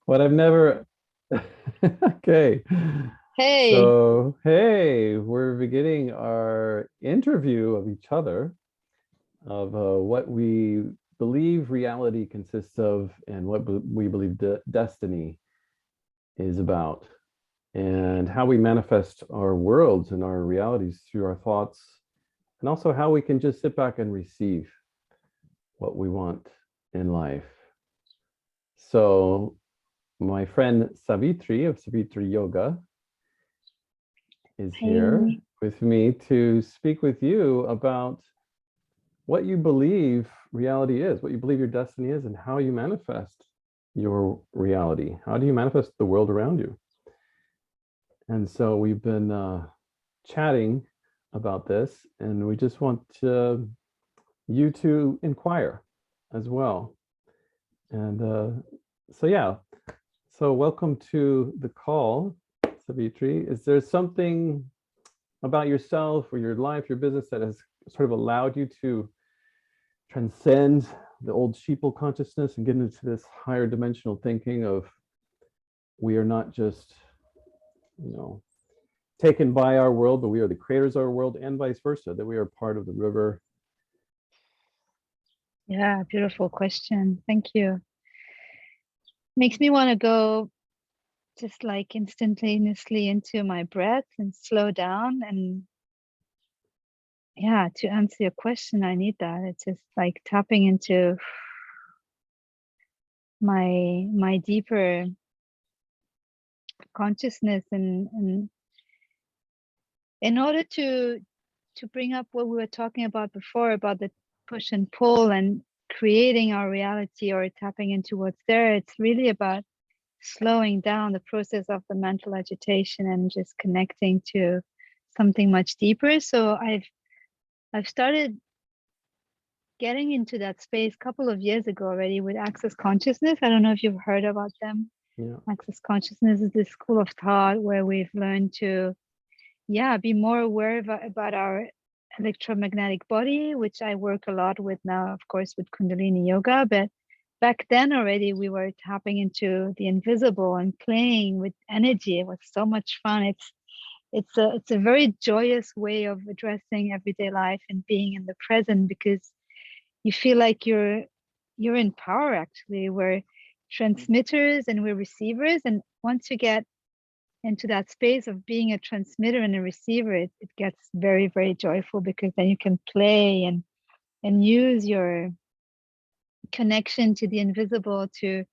what I've never. Okay. Hey, So, hey, we're beginning our interview of each other of what we believe reality consists of and what we believe destiny is about, and how we manifest our worlds and our realities through our thoughts, and also how we can just sit back and receive what we want in life. So, my friend Savitri of Savitri Yoga is here hey. with me to speak with you about what you believe reality is, what you believe your destiny is, and how you manifest your reality. How do you manifest the world around you? And so we've been chatting about this, and we just want you to inquire as well. And yeah, so welcome to the call, Savitri. Is there something about yourself or your life, your business that has sort of allowed you to transcend the old sheeple consciousness and get into this higher dimensional thinking of we are not just, you know, taken by our world, but we are the creators of our world, and vice versa, that we are part of the river? Yeah, beautiful question. Thank you. Makes me want to go just like instantaneously into my breath and slow down. And yeah, to answer your question, I need that. It's just like tapping into my deeper consciousness and in order to bring up what we were talking about before about the push and pull and creating our reality or tapping into what's there, it's really about slowing down the process of the mental agitation and just connecting to something much deeper. So I've started getting into that space a couple of years ago already with access consciousness. I don't know if you've heard about them. Yeah. Access consciousness is this school of thought where we've learned to be more aware about our electromagnetic body, which I work a lot with now, of course, with Kundalini yoga. But back then already, we were tapping into the invisible and playing with energy. It was so much fun. It's a very joyous way of addressing everyday life and being in the present because you feel like you're in power. Actually, we're transmitters and we're receivers, and once you get into that space of being a transmitter and a receiver, it gets very, very joyful because then you can play and use your connection to the invisible to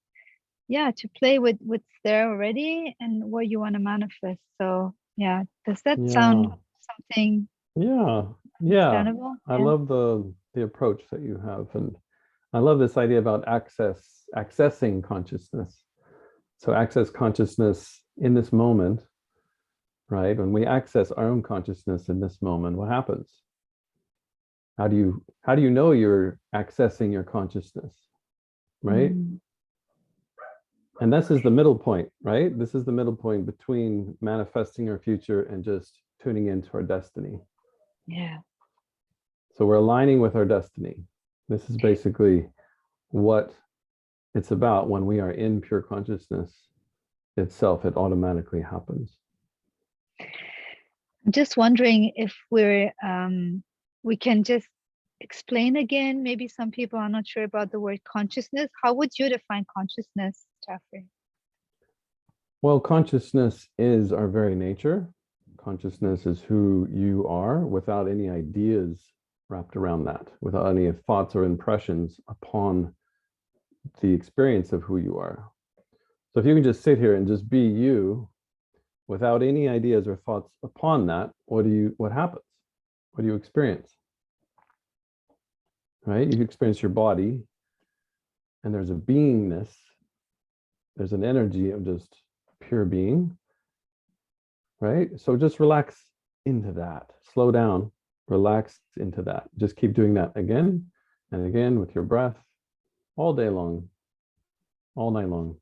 play with what's there already and what you want to manifest. So yeah, does that sound Yeah. something Yeah. Yeah. understandable? I Yeah. love the approach that you have. And I love this idea about accessing consciousness. So access consciousness in this moment, right? When we access our own consciousness in this moment, what happens? How do you know you're accessing your consciousness, right? Mm, And this is the middle point, right? This is the middle point between manifesting our future and just tuning into our destiny. yeah. So we're aligning with our destiny. This is basically what it's about. When we are in pure consciousness itself, it automatically happens. I'm just wondering if we can just explain again. Maybe some people are not sure about the word consciousness. How would you define consciousness, Jeffrey? Well, consciousness is our very nature. Consciousness is who you are without any ideas wrapped around that, without any thoughts or impressions upon the experience of who you are. So if you can just sit here and just be you without any ideas or thoughts upon that, what happens? What do you experience? Right? You experience your body, and there's a beingness, there's an energy of just pure being, right? So just relax into that. Slow down, relax into that. Just keep doing that again and again with your breath all day long, all night long,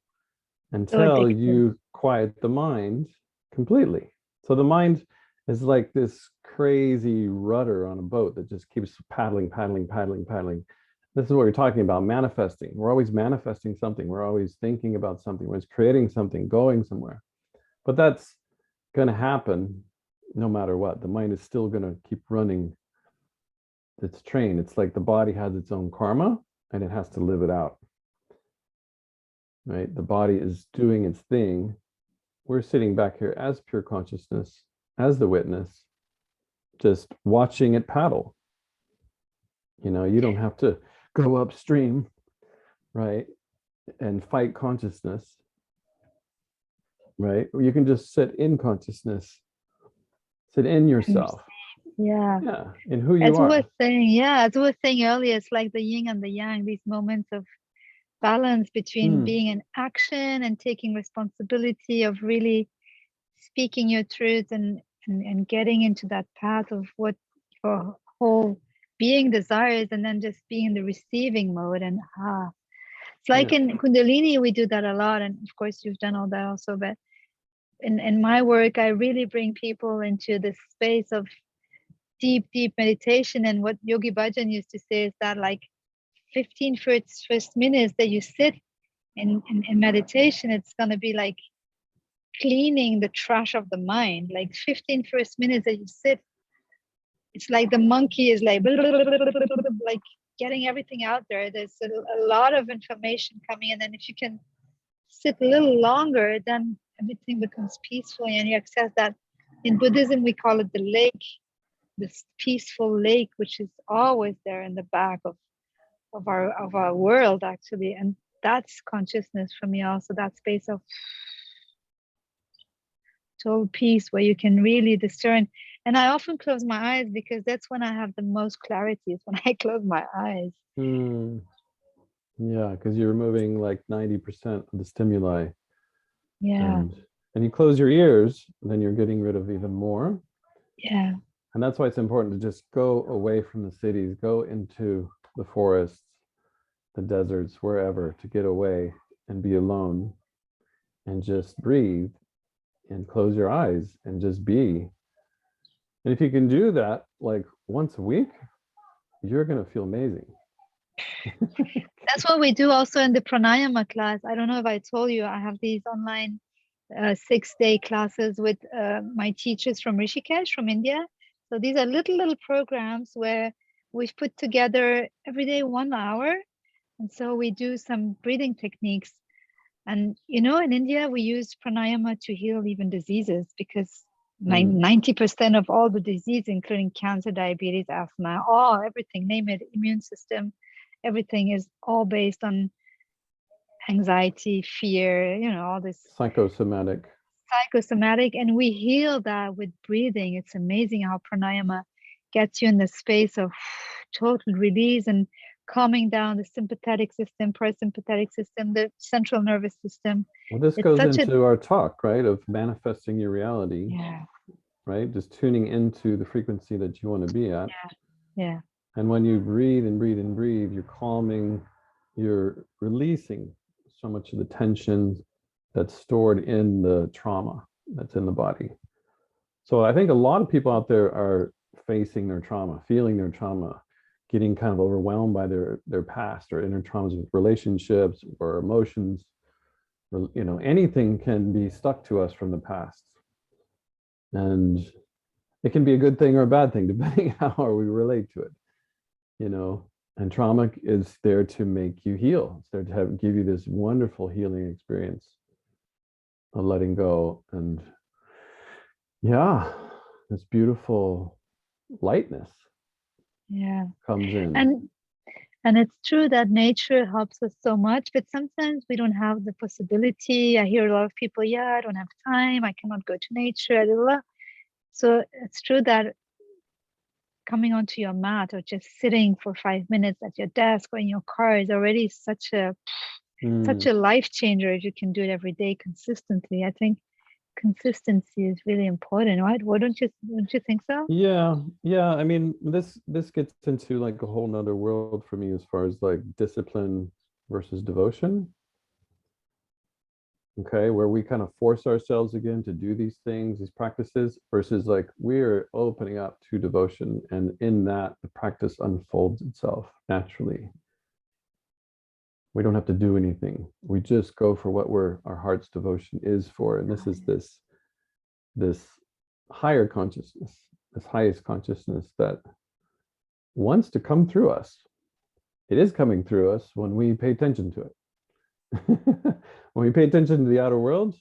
So until addictive. you quiet the mind completely. So the mind is like this crazy rudder on a boat that just keeps paddling, paddling, paddling, paddling. This is what you're talking about, manifesting. We're always manifesting something. We're always thinking about something. We're always creating something, going somewhere. But that's going to happen no matter what. The mind is still going to keep running its train. It's like the body has its own karma and it has to live it out, right? The body is doing its thing. We're sitting back here as pure consciousness, as the witness, just watching it paddle. You don't have to go upstream, right? And fight consciousness, right? You can just sit in consciousness, sit in yourself. Yeah. Yeah, in who you As we are. were saying, yeah, as we were saying earlier, it's like the yin and the yang, these moments of balance between Mm, being in action and taking responsibility of really speaking your truth and getting into that path of what your whole being desires, and then just being in the receiving mode. And it's like yeah. in Kundalini, we do that a lot. And of course, you've done all that also. But in my work, I really bring people into this space of deep meditation. And what Yogi Bhajan used to say is that, like, 15 first minutes that you sit in meditation, it's going to be like cleaning the trash of the mind. Like 15 first minutes that you sit, it's like the monkey is like like getting everything out there. There's a lot of information coming in, and if you can sit a little longer, then everything becomes peaceful, and you access that. In Buddhism, we call it the lake, this peaceful lake, which is always there in the back of our world, actually. And that's consciousness for me also, that space of total peace where you can really discern. And I often close my eyes because that's when I have the most clarity, is when I close my eyes. Mm, yeah, because you're removing like 90% of the stimuli, Yeah, and you close your ears, then you're getting rid of even more. yeah, And that's why it's important to just go away from the cities, go into the forests, the deserts, wherever, to get away and be alone and just breathe and close your eyes and just be. And if you can do that like once a week, you're going to feel amazing. that's what we do also in the pranayama class. I don't know if I told you, I have these online 6-day classes with my teachers from Rishikesh, from India. So these are little programs where we've put together every day 1 hour. And so we do some breathing techniques. And in India, we use pranayama to heal even diseases, because 90% of all the disease, including cancer, diabetes, asthma, everything, name it, immune system, everything is all based on anxiety, fear, all this Psychosomatic. psychosomatic. And we heal that with breathing. It's amazing how pranayama gets you in the space of total release and calming down the sympathetic system, parasympathetic system, the central nervous system. Well, this It's goes such a into our talk, right, of manifesting your reality, yeah, right? Just tuning into the frequency that you want to be at. yeah, And when you breathe and breathe and breathe, you're calming, you're releasing so much of the tension that's stored in the trauma that's in the body. So I think a lot of people out there are facing their trauma, feeling their trauma, getting kind of overwhelmed by their past or inner traumas with relationships or emotions. Or, anything can be stuck to us from the past. And it can be a good thing or a bad thing, depending how we relate to it. you know and trauma is there to make you heal. It's there to give you this wonderful healing experience of letting go, and yeah, this beautiful lightness yeah. comes in. And it's true that nature helps us so much, but sometimes we don't have the possibility. I hear a lot of people, yeah, I don't have time, I cannot go to nature, blah, blah, blah. So it's true that coming onto your mat or just sitting for 5 minutes at your desk or in your car is already such Mm. a life changer if you can do it every day consistently. I think consistency is really important, right? Why don't you think so? Yeah, I mean, this gets into like a whole nother world for me as far as like discipline versus devotion. Okay, where we kind of force ourselves again to do these things, these practices, versus like we're opening up to devotion, and in that the practice unfolds itself naturally. We don't have to do anything. We just go for what our heart's devotion is for. And this is this higher consciousness, this highest consciousness that wants to come through us. It is coming through us when we pay attention to it. When we pay attention to the outer world,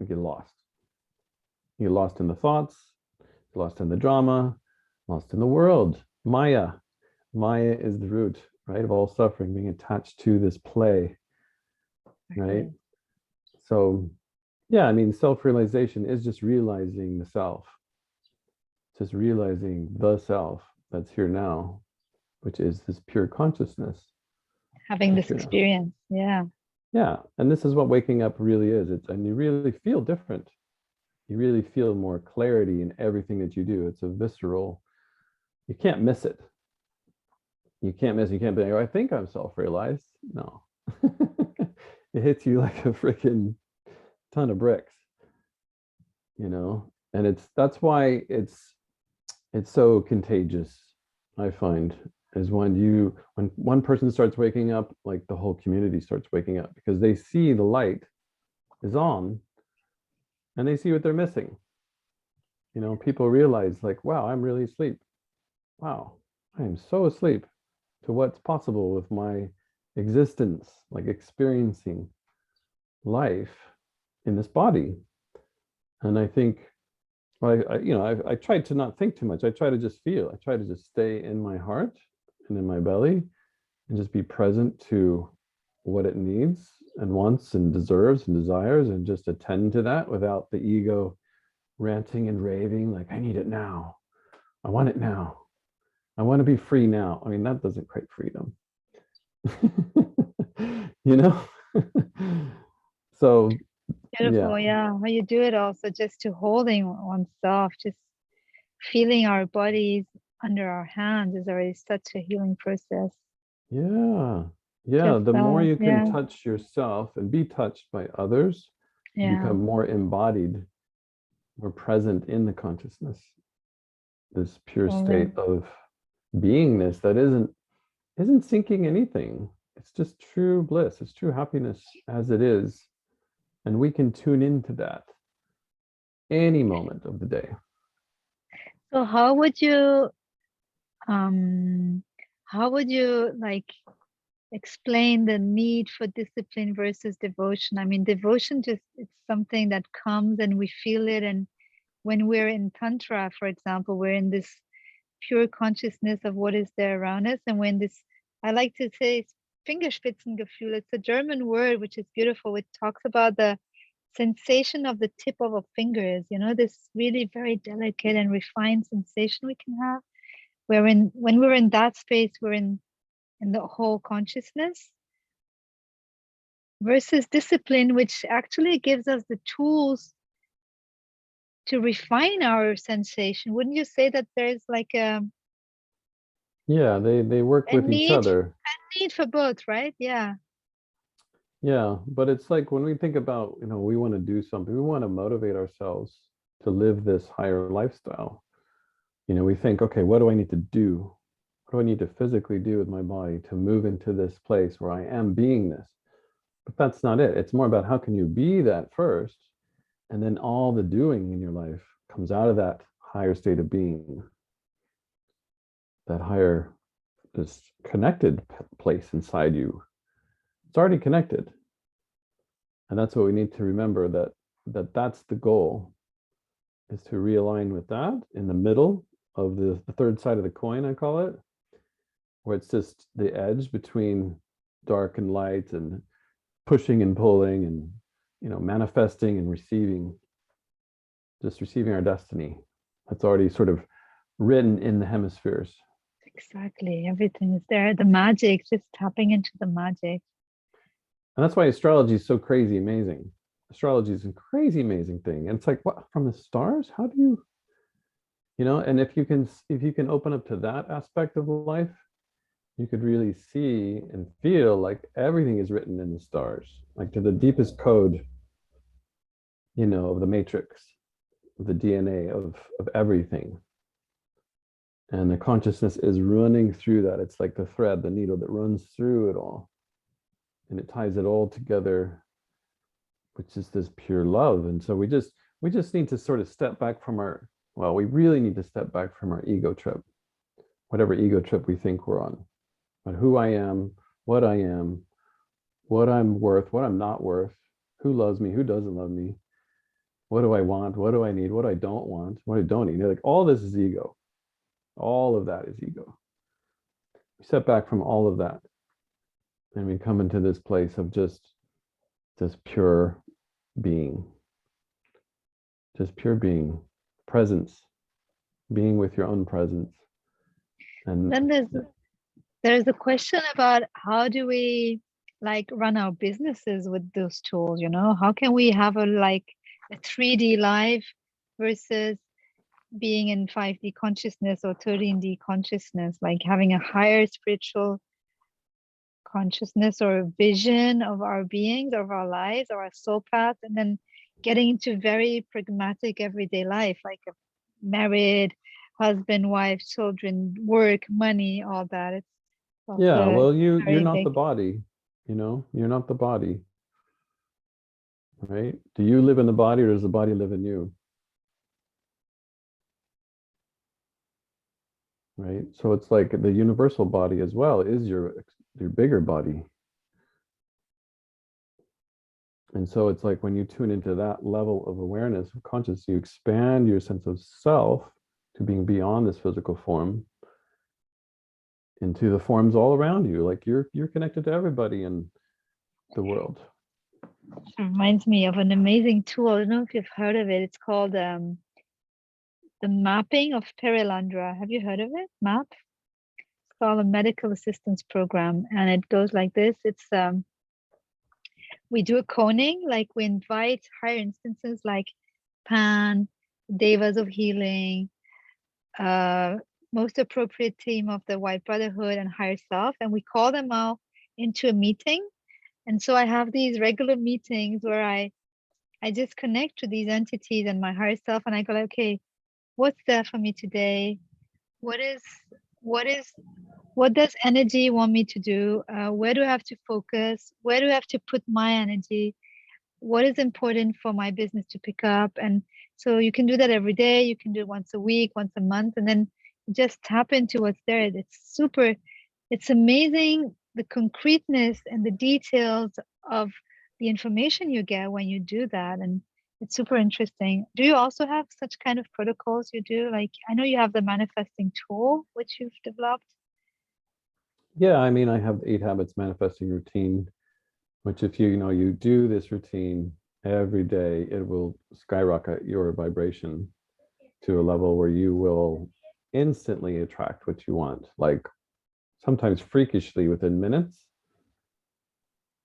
we get lost. You get lost in the thoughts, lost in the drama, lost in the world. Maya. Maya is the root, right, of all suffering, being attached to this play, right? So, yeah, I mean, self-realization is just realizing the self, just realizing the self that's here now, which is this pure consciousness. Having this experience. Yeah. Yeah. And this is what waking up really is. And you really feel different. You really feel more clarity in everything that you do. It's a visceral, you can't miss it. You can't miss, you can't be like, oh, I think I'm self-realized. No. It hits you like a freaking ton of bricks, and that's why it's so contagious. I find is when one person starts waking up, like the whole community starts waking up because they see the light is on and they see what they're missing. People realize like, wow, I'm really asleep. Wow, I am so asleep to what's possible with my existence, like experiencing life in this body. And I think, well, I tried to not think too much. I try to just feel. I try to just stay in my heart and in my belly and just be present to what it needs and wants and deserves and desires, and just attend to that without the ego ranting and raving like, I need it now. I want it now. I want to be free now. I mean, that doesn't create freedom. you know? So, Beautiful. Yeah. How you do it also just to holding oneself, just feeling our bodies under our hands is already such a healing process. Yeah. Yeah. Just, The more you can touch yourself and be touched by others, you become more embodied, more present in the consciousness, this pure state of beingness that isn't seeking anything. It's just true bliss. It's true happiness as it is. And we can tune into that any moment of the day. So how would you like explain the need for discipline versus devotion? I mean, devotion it's something that comes and we feel it. And when we're in Tantra, for example, we're in this pure consciousness of what is there around us. And when this, I like to say, Fingerspitzengefühl, it's a German word, which is beautiful. It talks about the sensation of the tip of our fingers, this really very delicate and refined sensation we can have. When we're in that space, we're in the whole consciousness, versus discipline, which actually gives us the tools to refine our sensation. Wouldn't you say that there's like a they work with each other. A need for both, right? Yeah. Yeah, but it's like when we think about, we want to do something, we want to motivate ourselves to live this higher lifestyle. We think, okay, what do I need to do? What do I need to physically do with my body to move into this place where I am beingness? But that's not it. It's more about how can you be that first, and then all the doing in your life comes out of that higher state of being, that higher, this connected place inside you. It's already connected. And that's what we need to remember, that's the goal, is to realign with that in the middle of the third side of the coin, I call it, where it's just the edge between dark and light and pushing and pulling and, manifesting and receiving, just receiving our destiny. That's already sort of written in the hemispheres. Exactly. Everything is there. The magic, just tapping into the magic. And that's why astrology is so crazy amazing. Astrology is a crazy amazing thing. And it's like, what, from the stars? How do you, and if you can open up to that aspect of life, you could really see and feel like everything is written in the stars, like to the deepest code, of the matrix, of the DNA of everything. And the consciousness is running through that. It's like the thread, the needle that runs through it all. and it ties it all together, which is this pure love. And so we just need to sort of step back from our, well, we really need to step back from our ego trip, whatever ego trip we think we're on, but who I am, what I am, what I'm worth, what I'm not worth, who loves me, who doesn't love me, what do I want, what do I need, what I don't want, what I don't need. Like all this is ego. All of that is ego. We step back from all of that and we come into this place of just pure being, just pure being, presence, being with your own presence. And Then there's a question about how do we like run our businesses with those tools, you know? How can we have a 3D life versus being in 5D consciousness or 13D consciousness, like having a higher spiritual consciousness or vision of our beings, of our lives, or our soul path, and then getting into very pragmatic everyday life, like a married, husband, wife, children, work, money, all that. It's yeah, also well, you're very not big. the body, you're not the body, right? Do you live in the body or does the body live in you? Right? So it's like the universal body as well is your bigger body. And so it's like when you tune into that level of awareness, of consciousness, you expand your sense of self to being beyond this physical form into the forms all around you. Like you're connected to everybody in the world. It reminds me of an amazing tool. I don't know if you've heard of it. It's called the mapping of Perilandra. Have you heard of it? MAP? It's called a medical assistance program, and it goes like this. It's we do a coning, like we invite higher instances like Pan, Devas of Healing, uh, most appropriate team of the White Brotherhood and higher self, and we call them all into a meeting. And so I have these regular meetings where I just connect to these entities and my higher self, and I go like, okay, what's there for me today? What is what is what does energy want me to do? Where do I have to focus? Where do I have to put my energy? What is important for my business to pick up? And so you can do that every day. You can do it once a week, once a month, and then just tap into what's there. It's amazing the concreteness and the details of the information you get when you do that. And it's super interesting. Do you also have such kind of protocols you do? Like, I know you have the manifesting tool, which you've developed. Yeah, I mean, I have 8 habits manifesting routine, which if you do this routine every day, it will skyrocket your vibration to a level where you will instantly attract what you want, like sometimes freakishly within minutes.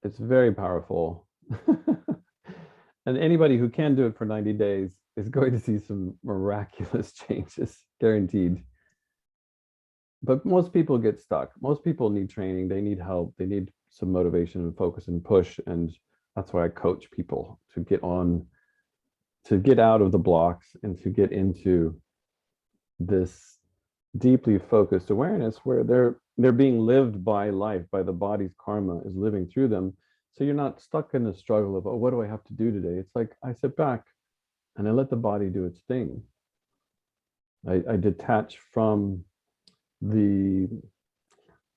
It's very powerful. And anybody who can do it for 90 days is going to see some miraculous changes, guaranteed. But most people get stuck. Most people need training. They need help. They need some motivation and focus and push. And that's why I coach people to get out of the blocks and to get into this deeply focused awareness where they're being lived by life, by the body's karma is living through them. So you're not stuck in the struggle of, oh, what do I have to do today? It's like I sit back and I let the body do its thing. I detach from the,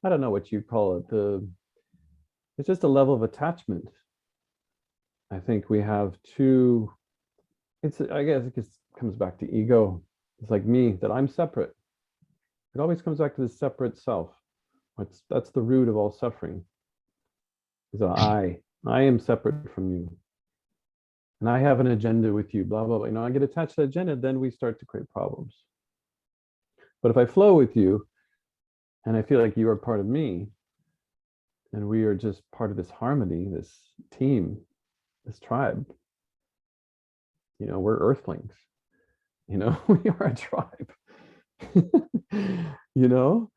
I don't know what you call it, it's just a level of attachment. I think we have two, I guess it just comes back to ego. It's like me, that I'm separate. It always comes back to the separate self. That's the root of all suffering. Is I am separate from you. And I have an agenda with you, blah, blah, blah. I get attached to the agenda, then we start to create problems. But if I flow with you and I feel like you are part of me, and we are just part of this harmony, this team, this tribe, we're earthlings, we are a tribe, you know?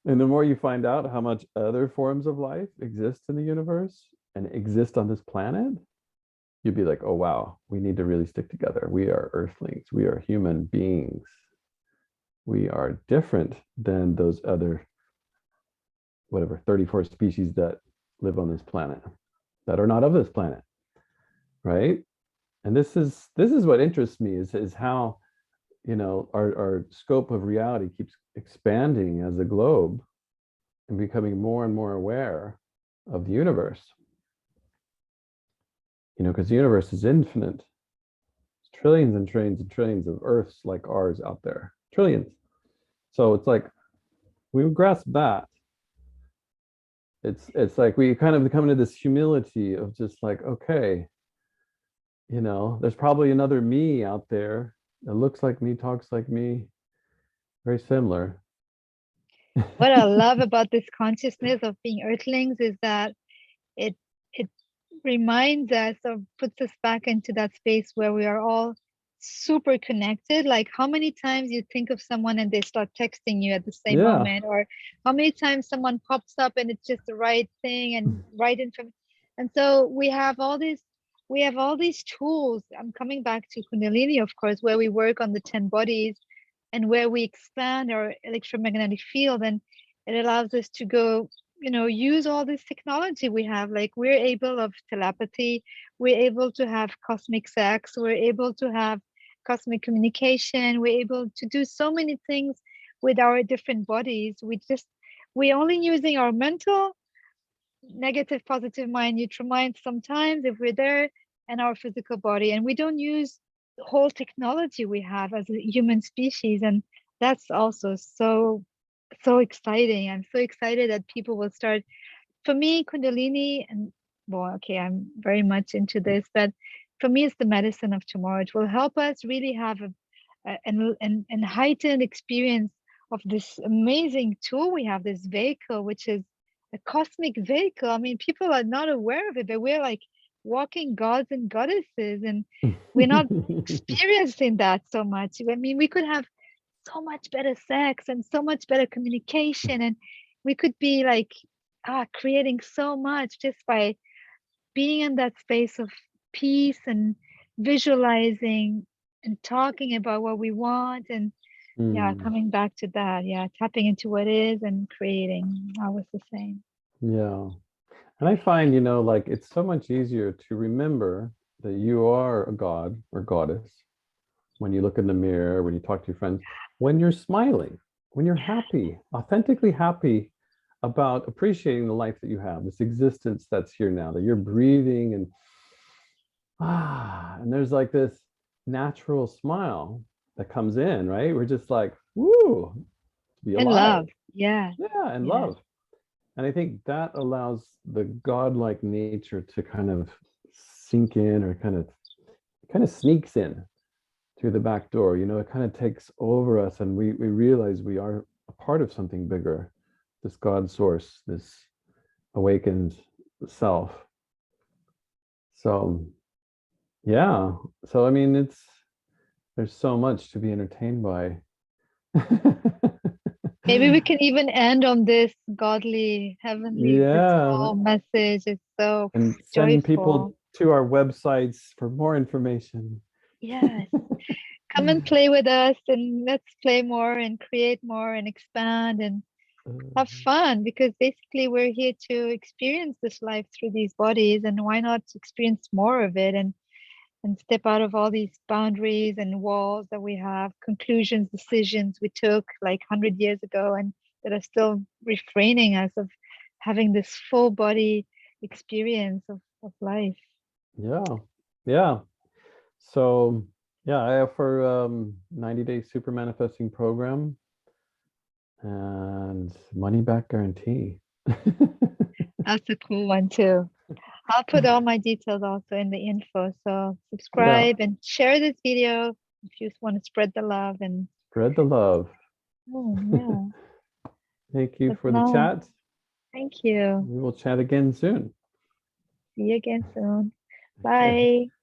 And the more you find out how much other forms of life exist in the universe and exist on this planet, you'd be like, oh, wow, we need to really stick together. We are earthlings. We are human beings. We are different than those other, whatever, 34 species that live on this planet that are not of this planet, right? And this is what interests me is how, our scope of reality keeps expanding as a globe and becoming more and more aware of the universe. Because the universe is infinite. There's trillions and trillions and trillions of Earths like ours out there. Trillions. So it's like we grasp that. It's like we kind of come into this humility of just like, okay, there's probably another me out there that looks like me, talks like me, very similar. What I love about this consciousness of being earthlings is that it it reminds us or puts us back into that space where we are all super connected. Like how many times you think of someone and they start texting you at the same Yeah. moment, or how many times someone pops up and it's just the right thing and right information. And so we have all these tools. I'm coming back to Kundalini, of course, where we work on the 10 bodies and where we expand our electromagnetic field, and it allows us to go, use all this technology we have. Like we're able of telepathy, we're able to have cosmic sex, we're able to have cosmic communication, we're able to do so many things with our different bodies. We're only using our mental, negative, positive mind, neutral mind sometimes if we're there, and our physical body, and we don't use the whole technology we have as a human species. And that's also so exciting. I'm so excited that people will start. For me, Kundalini, and well, okay, I'm very much into this, but for me, it's the medicine of tomorrow. It will help us really have an heightened experience of this amazing tool we have, this vehicle, which is a cosmic vehicle. I mean, people are not aware of it, but we're like walking gods and goddesses, and we're not experiencing that so much. I mean, we could have so much better sex and so much better communication, and we could be like creating so much just by being in that space of peace and visualizing and talking about what we want, and yeah, Mm, coming back to that, yeah, tapping into what is and creating. I was the same. yeah. And I find, like it's so much easier to remember that you are a god or goddess when you look in the mirror, when you talk to your friends, when you're smiling, when you're happy, authentically happy about appreciating the life that you have, this existence that's here now, that you're breathing and there's like this natural smile that comes in, right? We're just like, woo, to be And alive. love, yeah. Yeah, and Yeah. love. And I think that allows the godlike nature to kind of sink in or kind of sneaks in through the back door. It kind of takes over us and we realize we are a part of something bigger, this God source, this awakened self. So yeah. So I mean there's so much to be entertained by. Maybe we can even end on this godly, heavenly, Yeah. blissful message. It's so And send joyful. people to our websites for more information. Yes. Come and play with us, and let's play more and create more and expand and have fun, because basically we're here to experience this life through these bodies, and why not experience more of it, and step out of all these boundaries and walls that we have, conclusions, decisions we took like 100 years ago, and that are still refraining us of having this full body experience of life. Yeah. Yeah. So yeah, I offer 90-day super manifesting program and money back guarantee. That's a cool one too. I'll put all my details also in the info. So Yeah. subscribe and share this video if you want to spread the love. And Spread the love. oh, yeah, Thank you but for the now, chat. thank you. We will chat again soon. See you again soon. Okay. Bye.